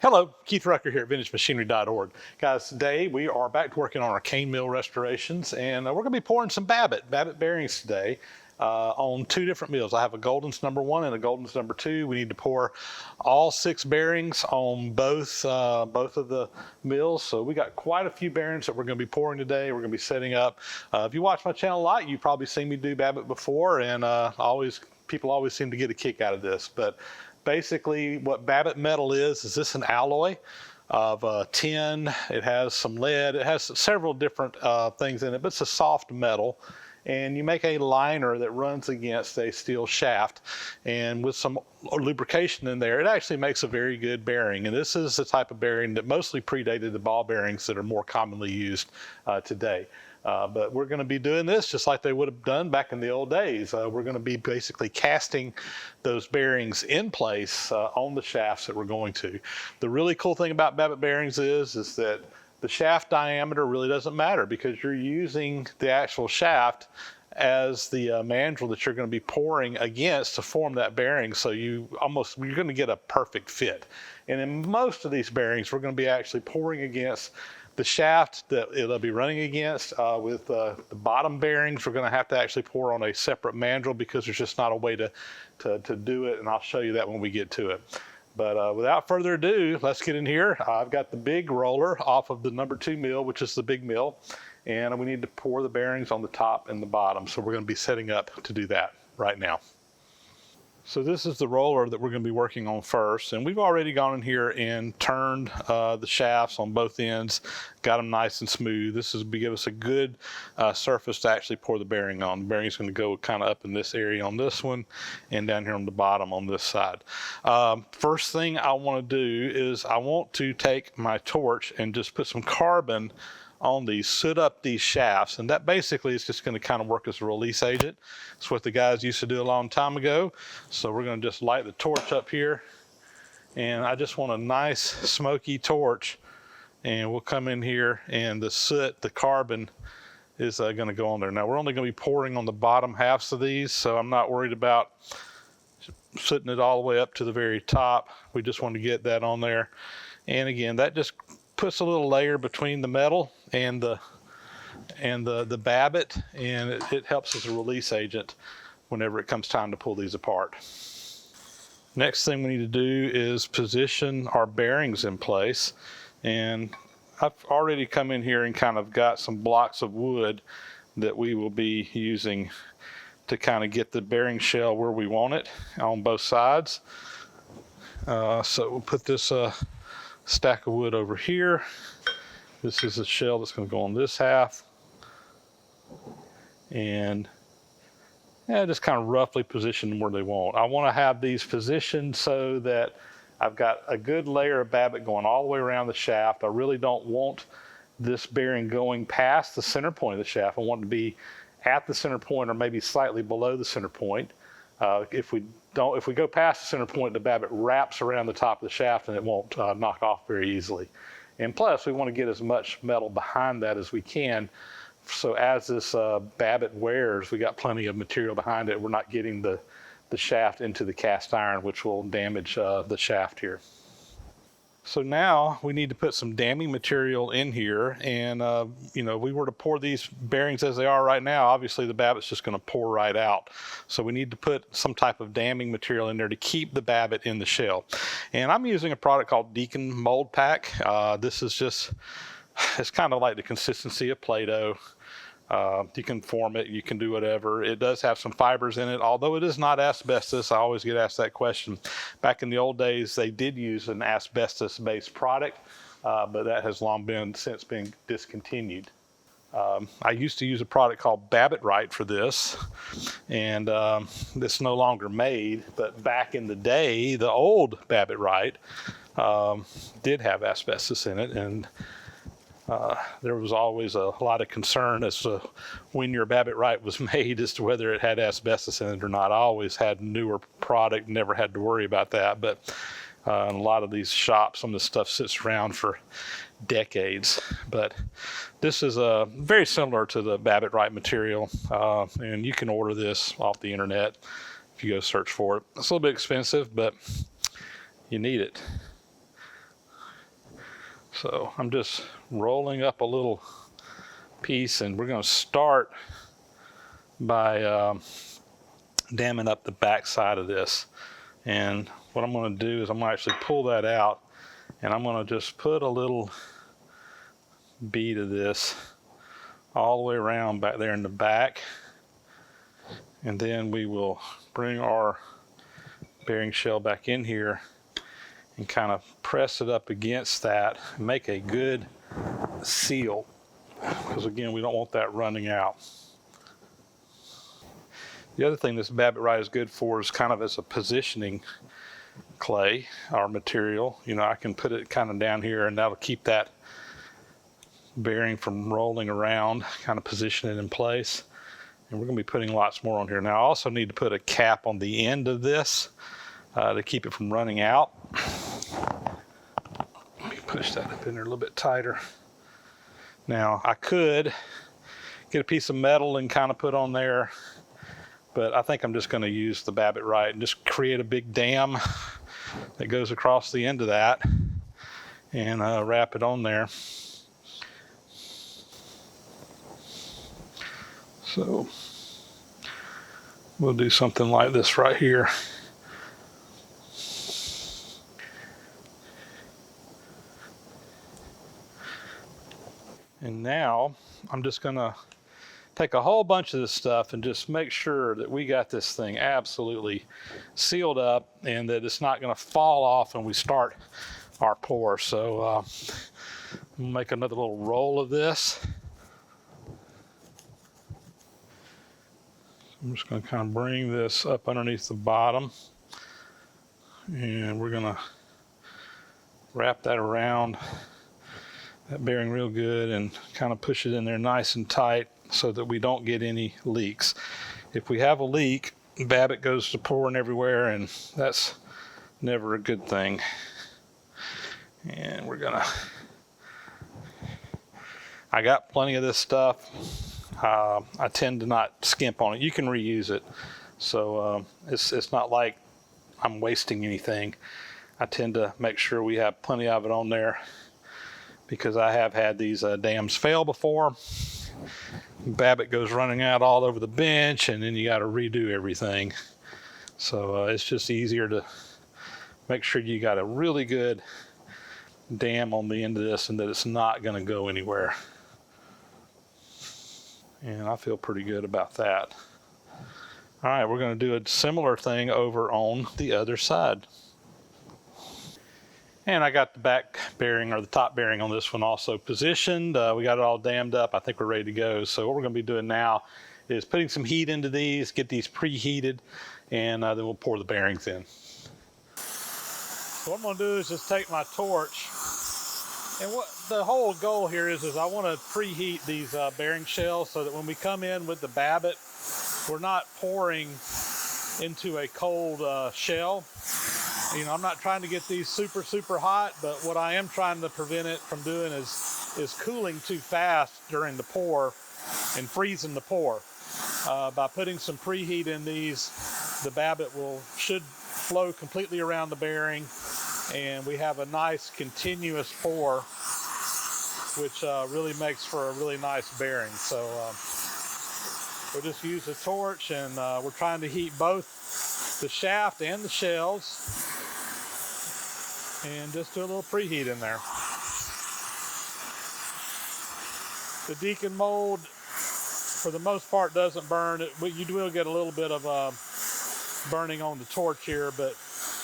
Hello, Keith Rucker here at VintageMachinery.org. Guys, today we are back to working on our cane mill restorations, and we're going to be pouring some Babbitt bearings today on two different mills. I have a Golden's number 1 and a Golden's number 2. We need to pour all 6 bearings on both of the mills, so we got quite a few bearings that we're going to be pouring today. We're going to be setting up. If you watch my channel a lot, you've probably seen me do Babbitt before, and people always seem to get a kick out of this. But basically, what Babbitt metal is this an alloy of tin. It has some lead. It has several different things in it, but it's a soft metal. And you make a liner that runs against a steel shaft. And with some lubrication in there, it actually makes a very good bearing. And this is the type of bearing that mostly predated the ball bearings that are more commonly used today. But we're going to be doing this just like they would have done back in the old days. We're going to be basically casting those bearings in place on the shafts that we're going to. The really cool thing about Babbitt bearings is that the shaft diameter really doesn't matter, because you're using the actual shaft as the mandrel that you're going to be pouring against to form that bearing. So you're going to get a perfect fit. And in most of these bearings, we're going to be actually pouring against the shaft that it'll be running against. With the bottom bearings, we're going to have to actually pour on a separate mandrel, because there's just not a way to do it, and I'll show you that when we get to it. But without further ado, let's get in here. I've got the big roller off of the number 2 mill, which is the big mill, and we need to pour the bearings on the top and the bottom. So we're going to be setting up to do that right now. So this is the roller that we're going to be working on first, and we've already gone in here and turned the shafts on both ends, got them nice and smooth. This is to give us a good surface to actually pour the bearing on. The bearing's going to go kind of up in this area on this one, and down here on the bottom on this side. First thing I want to do is I want to take my torch and just put some carbon on these, soot up these shafts, and that basically is just going to kind of work as a release agent. It's what the guys used to do a long time ago. So we're going to just light the torch up here, and I just want a nice smoky torch, and we'll come in here, and the soot, the carbon is going to go on there. Now we're only going to be pouring on the bottom halves of these, so I'm not worried about sooting it all the way up to the very top. We just want to get that on there, and again, that just puts a little layer between the metal and the Babbitt, and it helps as a release agent whenever it comes time to pull these apart. Next thing we need to do is position our bearings in place, and I've already come in here and kind of got some blocks of wood that we will be using to kind of get the bearing shell where we want it on both sides. So we'll put this stack of wood over here. This is a shell that's going to go on this half, and just kind of roughly position them where they want. I want to have these positioned so that I've got a good layer of Babbitt going all the way around the shaft. I really don't want this bearing going past the center point of the shaft. I want it to be at the center point or maybe slightly below the center point. If we go past the center point, the Babbitt wraps around the top of the shaft and it won't knock off very easily. And plus, we want to get as much metal behind that as we can. So as this Babbitt wears, we got plenty of material behind it. We're not getting the shaft into the cast iron, which will damage the shaft here. So now we need to put some damming material in here, and we were to pour these bearings as they are right now, obviously the Babbitt's just going to pour right out. So we need to put some type of damming material in there to keep the Babbitt in the shell. And I'm using a product called Deacon Mold Pack. This is just, it's kind of like the consistency of Play-Doh. You can form it, you can do whatever. It does have some fibers in it, although it is not asbestos. I always get asked that question. Back in the old days, they did use an asbestos-based product, but that has long since been discontinued. I used to use a product called Babbitt for this, and it's no longer made, but back in the day, the old Babbitt did have asbestos in it, and there was always a lot of concern as to when your Babbitt was made as to whether it had asbestos in it or not. I always had newer product, never had to worry about that, but in a lot of these shops, some of the stuff sits around for decades. But this is very similar to the Babbitt material, and you can order this off the internet if you go search for it. It's a little bit expensive, but you need it. So I'm just rolling up a little piece, and we're going to start by damming up the back side of this. And what I'm going to do is I'm going to actually pull that out, and I'm going to just put a little bead of this all the way around back there in the back, and then we will bring our bearing shell back in here and kind of press it up against that and make a good seal, because again, we don't want that running out. The other thing this Babbitt ride is good for is kind of as a positioning clay or material. You know, I can put it kind of down here, and that'll keep that bearing from rolling around, kind of position it in place. And we're going to be putting lots more on here. Now I also need to put a cap on the end of this to keep it from running out. Let me push that up in there a little bit tighter. Now I could get a piece of metal and kind of put on there, but I think I'm just going to use the Babbitt right and just create a big dam that goes across the end of that and wrap it on there. So we'll do something like this right here. And now I'm just going to take a whole bunch of this stuff and just make sure that we got this thing absolutely sealed up and that it's not going to fall off when we start our pour. So I'm make another little roll of this. I'm just going to kind of bring this up underneath the bottom, and we're going to wrap that around that bearing real good and kind of push it in there nice and tight so that we don't get any leaks. If we have a leak, Babbitt goes to pouring everywhere, and that's never a good thing. And we're gonna, I got plenty of this stuff. I tend to not skimp on it. You can reuse it, so it's not like I'm wasting anything. I tend to make sure we have plenty of it on there, because I have had these dams fail before. Babbitt goes running out all over the bench, and then you got to redo everything. So it's just easier to make sure you got a really good dam on the end of this and that it's not going to go anywhere. And I feel pretty good about that. All right, we're going to do a similar thing over on the other side. And I got the back bearing, or the top bearing on this one also positioned. We got it all dammed up. I think we're ready to go. So what we're going to be doing now is putting some heat into these, get these preheated, and then we'll pour the bearings in. So what I'm going to do is just take my torch, and what the whole goal here is I want to preheat these bearing shells so that when we come in with the Babbitt, we're not pouring into a cold shell. You know, I'm not trying to get these super hot, but what I am trying to prevent it from doing is cooling too fast during the pour and freezing the pour. By putting some preheat in these, the Babbitt should flow completely around the bearing, and we have a nice continuous pour, which really makes for a really nice bearing. So we'll just use the torch, and we're trying to heat both the shaft and the shells, and just do a little preheat in there. The Deacon mold, for the most part, doesn't burn. You will get a little bit of burning on the torch here, but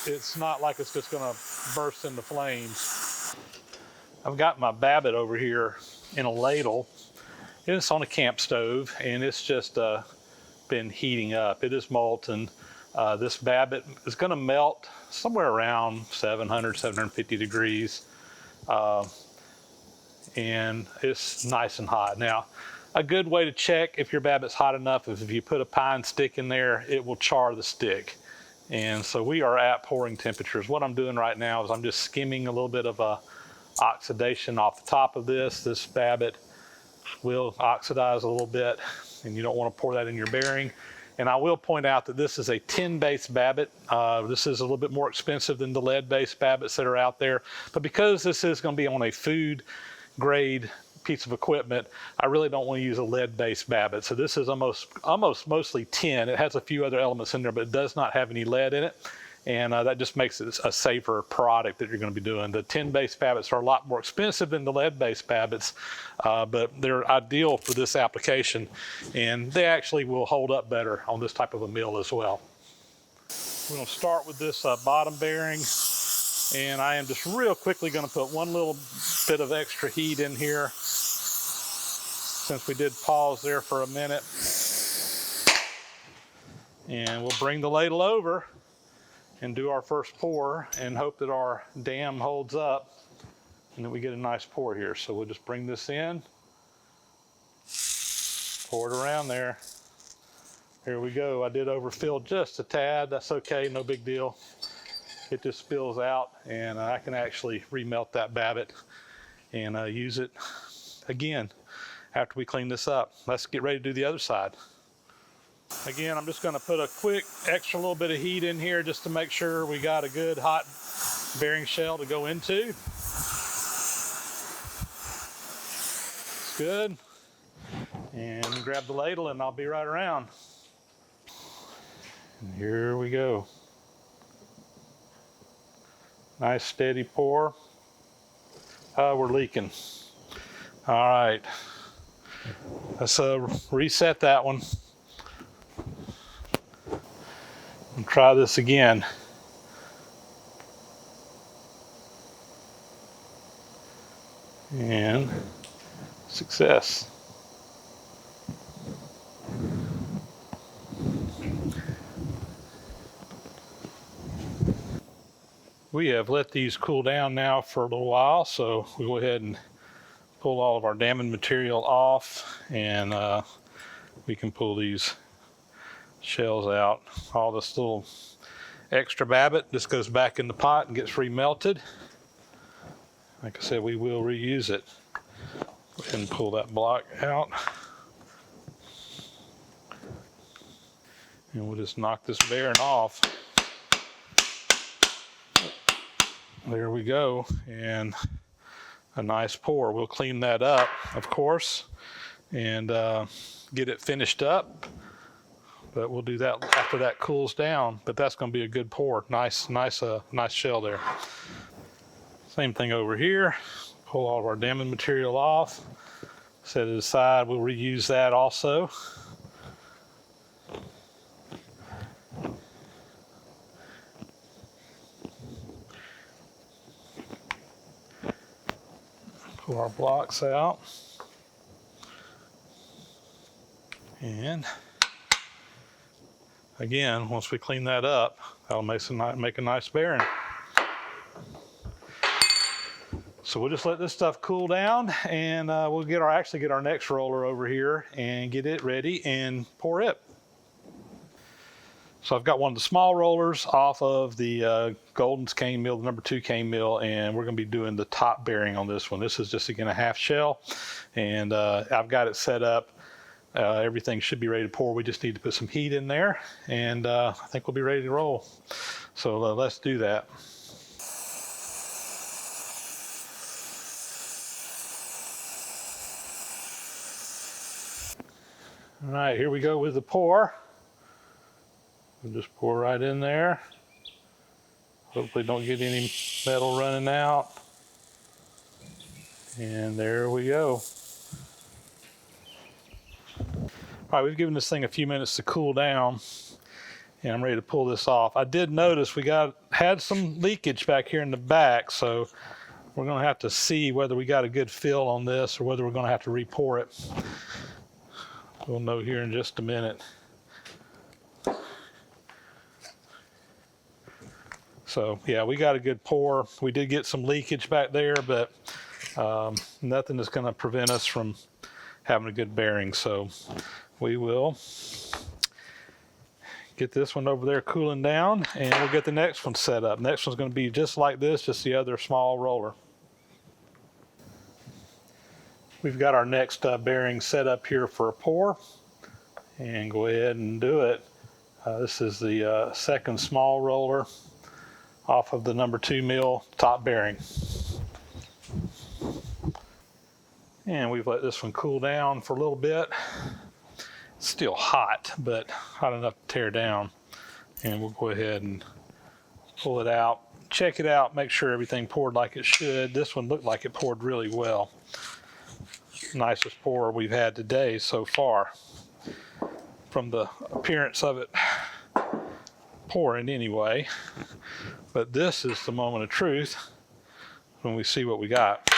it's not like it's just going to burst into flames. I've got my Babbitt over here in a ladle. It's on a camp stove, and it's just been heating up. It is molten. This Babbitt is going to melt somewhere around 700, 750 degrees. And it's nice and hot. Now, a good way to check if your Babbitt's hot enough is if you put a pine stick in there, it will char the stick. And so we are at pouring temperatures. What I'm doing right now is I'm just skimming a little bit of oxidation off the top of this. This Babbitt will oxidize a little bit, and you don't want to pour that in your bearing. And I will point out that this is a tin-based Babbitt. This is a little bit more expensive than the lead-based Babbitts that are out there. But because this is going to be on a food grade piece of equipment, I really don't want to use a lead-based Babbitt. So this is almost mostly tin. It has a few other elements in there, but it does not have any lead in it. And that just makes it a safer product that you're going to be doing. The tin-based Babbitts are a lot more expensive than the lead-based Babbitts, but they're ideal for this application, and they actually will hold up better on this type of a mill as well. We're going to start with this bottom bearing, and I am just real quickly going to put one little bit of extra heat in here, since we did pause there for a minute. And we'll bring the ladle over and do our first pour and hope that our dam holds up and that we get a nice pour here. So we'll just bring this in, pour it around there. Here we go. I did overfill just a tad. That's okay, no big deal. It just spills out, and I can actually remelt that Babbitt and use it again after we clean this up. Let's get ready to do the other side. Again, I'm just going to put a quick extra little bit of heat in here just to make sure we got a good hot bearing shell to go into. It's good. And grab the ladle and I'll be right around. And here we go. Nice steady pour. We're leaking. All right. Let's reset that one. And try this again. And success. We have let these cool down now for a little while, so we'll go ahead and pull all of our damming material off, and we can pull these shells out. All this little extra Babbitt just goes back in the pot and gets remelted. Like I said, we will reuse it. Go ahead and pull that block out. And we'll just knock this bearing off. There we go, and a nice pour. We'll clean that up, of course, and get it finished up. But we'll do that after that cools down. But that's going to be a good pour. Nice shell there. Same thing over here. Pull all of our damming material off. Set it aside. We'll reuse that also. Pull our blocks out. And again, once we clean that up, that'll make a nice bearing. So we'll just let this stuff cool down, and we'll actually get our next roller over here and get it ready and pour it. So I've got one of the small rollers off of the Golden's cane mill, the number 2 cane mill, and we're going to be doing the top bearing on this one. This is just, again, a half shell, and I've got it set up. Everything should be ready to pour. We just need to put some heat in there, and I think we'll be ready to roll. So let's do that. All right, here we go with the pour. We'll just pour right in there. Hopefully don't get any metal running out. And there we go. All right, we've given this thing a few minutes to cool down, and I'm ready to pull this off. I did notice we had some leakage back here in the back, so we're going to have to see whether we got a good fill on this or whether we're going to have to re-pour it. We'll know here in just a minute. So yeah, we got a good pour. We did get some leakage back there, but nothing is going to prevent us from having a good bearing. So we will get this one over there cooling down, and we'll get the next one set up. Next one's going to be just like this, just the other small roller. We've got our next bearing set up here for a pour, and go ahead and do it. This is the second small roller off of the number 2 mil top bearing. And we've let this one cool down for a little bit. It's still hot, but hot enough to tear down. And we'll go ahead and pull it out, check it out, make sure everything poured like it should. This one looked like it poured really well. Nicest pour we've had today so far, from the appearance of it pouring anyway. But this is the moment of truth when we see what we got.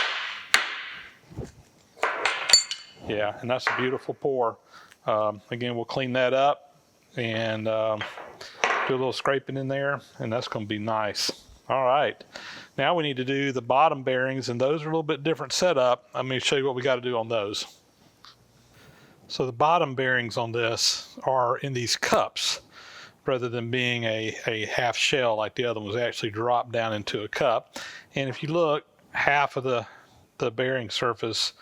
Yeah, and that's a beautiful pour. Again, we'll clean that up and do a little scraping in there, and that's going to be nice. All right, now we need to do the bottom bearings, and those are a little bit different setup. Let me show you what we got to do on those. So the bottom bearings on this are in these cups, rather than being a half shell like the other one was actually dropped down into a cup. And if you look, half of the bearing surface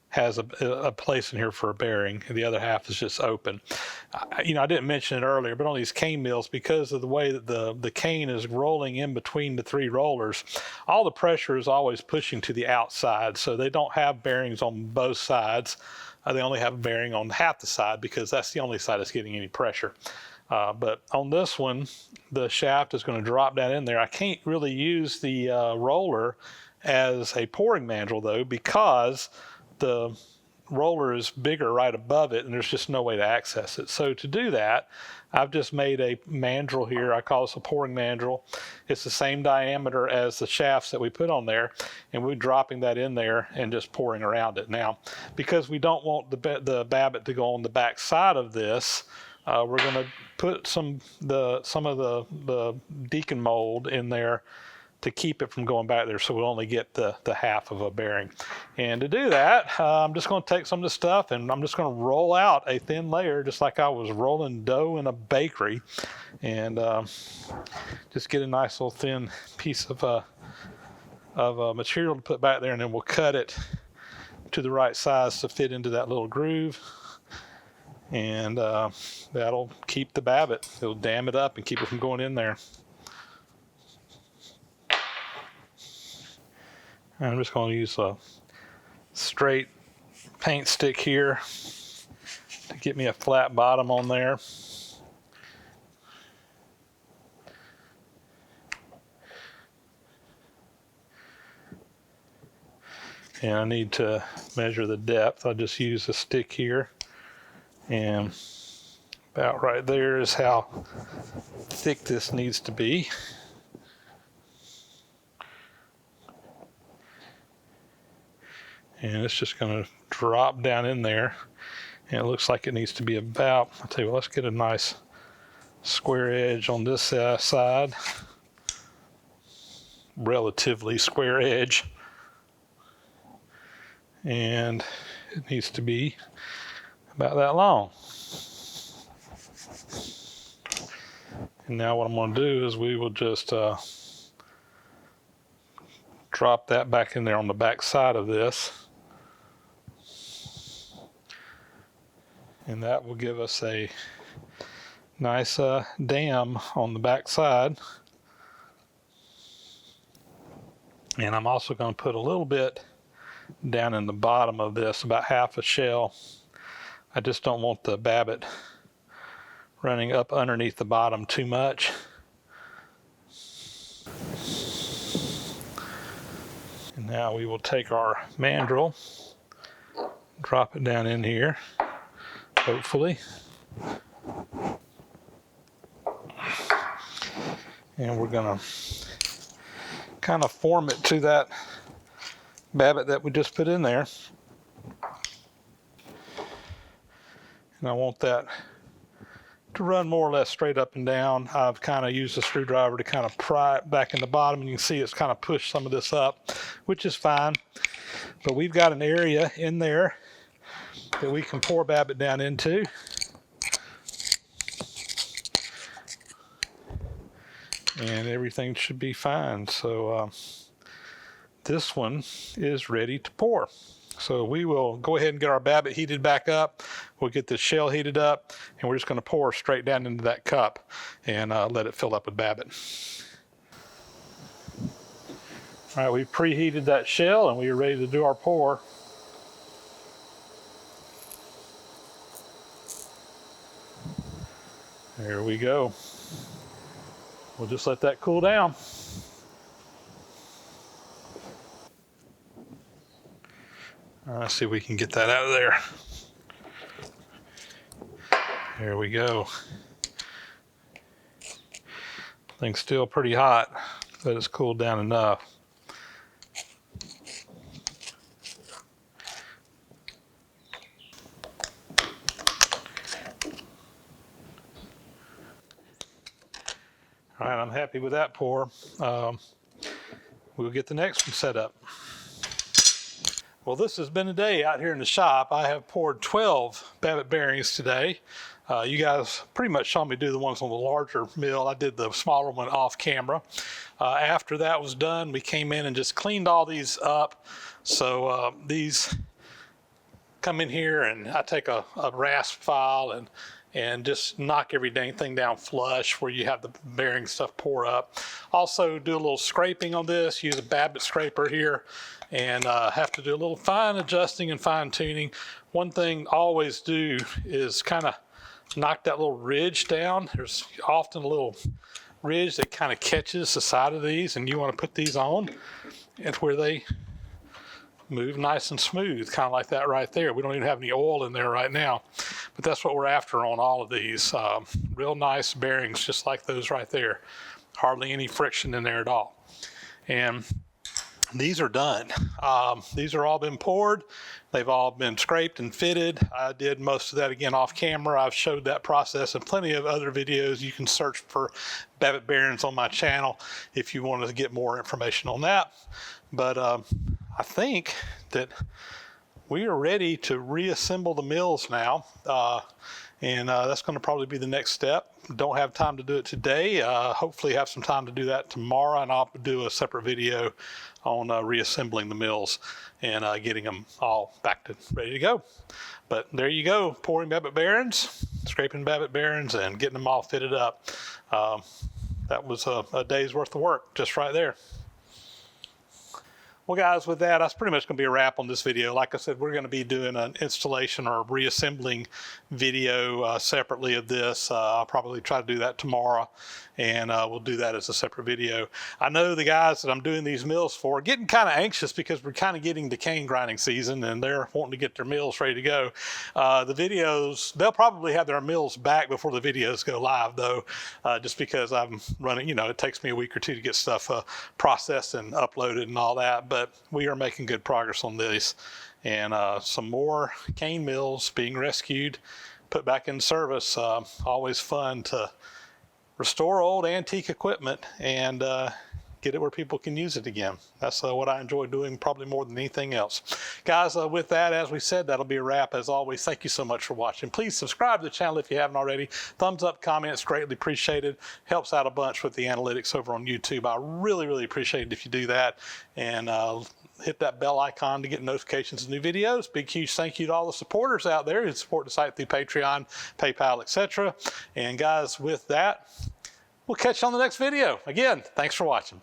has a place in here for a bearing, and the other half is just open. I didn't mention it earlier, but on these cane mills, because of the way that the cane is rolling in between the 3 rollers, all the pressure is always pushing to the outside, so they don't have bearings on both sides. They only have a bearing on half the side, because that's the only side that's getting any pressure. But on this one, the shaft is going to drop down in there. I can't really use the roller as a pouring mandrel, though, because the roller is bigger right above it, and there's just no way to access it. So to do that, I've just made a mandrel here. I call this a pouring mandrel. It's the same diameter as the shafts that we put on there, and we're dropping that in there and just pouring around it. Now, because we don't want the Babbitt to go on the back side of this, we're going to put some of the Deacon mold in there to keep it from going back there, so we'll only get the half of a bearing. And to do that, I'm just going to take some of the stuff and I'm just going to roll out a thin layer, just like I was rolling dough in a bakery, and just get a nice little thin piece of material to put back there, and then we'll cut it to the right size to fit into that little groove. And that'll keep the Babbitt. It'll dam it up and keep it from going in there. I'm just going to use a straight paint stick here to get me a flat bottom on there. And I need to measure the depth. I'll just use a stick here, and about right there is how thick this needs to be. And it's just going to drop down in there, and it looks like it needs to be about, I'll tell you what, let's get a nice square edge on this side, relatively square edge, and it needs to be about that long. And now what I'm going to do is we will just drop that back in there on the back side of this. And that will give us a nice dam on the back side. And I'm also going to put a little bit down in the bottom of this, about half a shell. I just don't want the Babbitt running up underneath the bottom too much. And now we will take our mandrel, drop it down in here, hopefully. And we're going to kind of form it to that Babbitt that we just put in there. And I want that to run more or less straight up and down. I've kind of used a screwdriver to kind of pry it back in the bottom, and you can see it's kind of pushed some of this up, which is fine. But we've got an area in there that we can pour Babbitt down into. And everything should be fine. So this one is ready to pour. So we will go ahead and get our Babbitt heated back up. we'll get this shell heated up, and we're just going to pour straight down into that cup and let it fill up with Babbitt. All right, we've preheated that shell and we are ready to do our pour. There we go. We'll just let that cool down. Let's see if we can get that out of there. There we go. Thing's still pretty hot, but it's cooled down enough. All right, I'm happy with that pour. We'll get the next one set up. Well, this has been a day out here in the shop. I have poured 12 Babbitt bearings today. You guys pretty much saw me do the ones on the larger mill. I did the smaller one off camera. After that was done, we came in and just cleaned all these up. So these come in here and I take a rasp file and just knock every dang thing down flush where you have the bearing stuff pour up. Also do a little scraping on this, use a Babbitt scraper here, and have to do a little fine adjusting and fine tuning. One thing I always do is kind of knock that little ridge down. There's often a little ridge that kind of catches the side of these, and you want to put these on and where they move nice and smooth, kind of like that right there. We don't even have any oil in there right now, but that's what we're after on all of these. Real nice bearings, just like those right there. Hardly any friction in there at all. And these are done. These are all been poured. They've all been scraped and fitted. I did most of that again off camera. I've showed that process in plenty of other videos. You can search for Babbitt bearings on my channel if you want to get more information on that. But I think that we are ready to reassemble the mills now. And that's going to probably be the next step. Don't have time to do it today. Hopefully have some time to do that tomorrow, and I'll do a separate video on reassembling the mills and getting them all back to ready to go. But there you go, pouring Babbitt bearings, scraping Babbitt bearings, and getting them all fitted up. That was a day's worth of work just right there. Well, guys, with that, that's pretty much going to be a wrap on this video. Like I said, we're going to be doing an installation or reassembling video separately of this. I'll probably try to do that tomorrow, and we'll do that as a separate video. I know the guys that I'm doing these mills for are getting kind of anxious because we're kind of getting to cane grinding season, and they're wanting to get their mills ready to go. The videos, they'll probably have their mills back before the videos go live, though, just because I'm running, you know, it takes me a week or two to get stuff processed and uploaded and all that. But we are making good progress on this, and some more cane mills being rescued, put back in service. Always fun to restore old antique equipment and get it where people can use it again. That's what I enjoy doing probably more than anything else. Guys, with that, as we said, that'll be a wrap. As always, thank you so much for watching. Please subscribe to the channel if you haven't already. Thumbs up, comments, greatly appreciated. Helps out a bunch with the analytics over on YouTube. I really, really appreciate it if you do that. And hit that bell icon to get notifications of new videos. Big, huge thank you to all the supporters out there who support the site through Patreon, PayPal, etc. And guys, with that, we'll catch you on the next video. Again, thanks for watching.